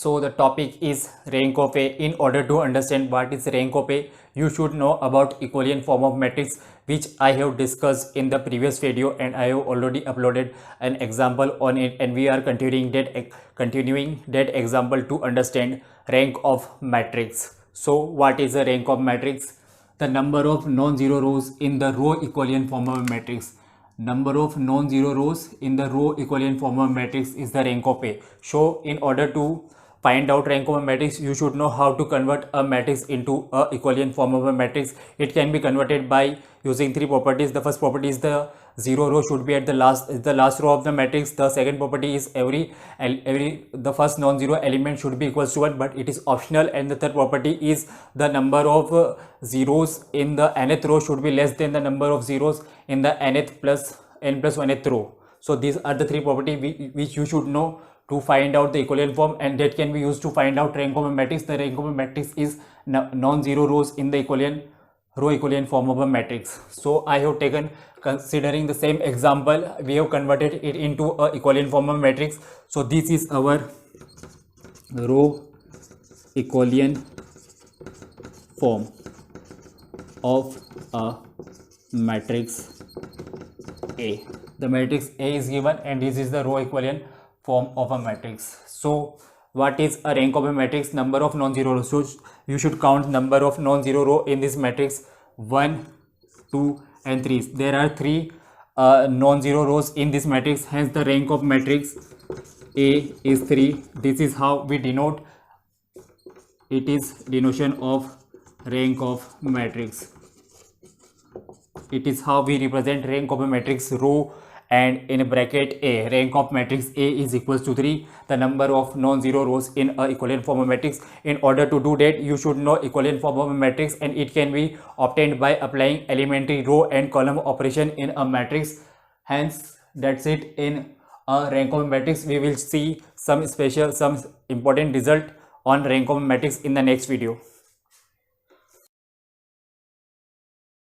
So the topic is rank of A. In order to understand what is rank of A, you should know about equation form of matrix, which I have discussed in the previous video, and I have already uploaded an example on it, and we are continuing that example to understand rank of matrix. So what is the rank of matrix? The number of non-zero rows in the row equation form of a matrix. Number of non-zero rows in the row equation form of matrix is the rank of A. So in order to find out rank of a matrix, you should know how to convert a matrix into a equation form of a matrix. It can be converted by using three properties. The first property is the zero row should be at the last row of the matrix. The second property is the first non-zero element should be equals to 1, but it is optional. And the third property is the number of zeros in the nth row should be less than the number of zeros in the nth plus n plus 1th row. So these are the three properties which you should know to find out the equation form, and that can be used to find out rank of a matrix. The rank of a matrix is non-zero rows in the row equation form of a matrix. So I have taken, considering the same example, we have converted it into a equation form of matrix. So this is our row equation form of a matrix A. The matrix A is given, and this is the row equation form of a matrix. So what is a rank of a matrix? Number of non-zero rows. So you should count number of non-zero row in this matrix: 1, 2 and 3. There are 3 non-zero rows in this matrix, hence the rank of matrix A is 3. This is how we denote it. Is denotion of rank of matrix. It is how we represent rank of a matrix row, and in a bracket A, rank of matrix A is equals to 3, the number of non-zero rows in a equivalent form of matrix. In order to do that, you should know equivalent form of a matrix, and it can be obtained by applying elementary row and column operation in a matrix. Hence, that's it in a rank of a matrix. We will see some important result on rank of a matrix in the next video.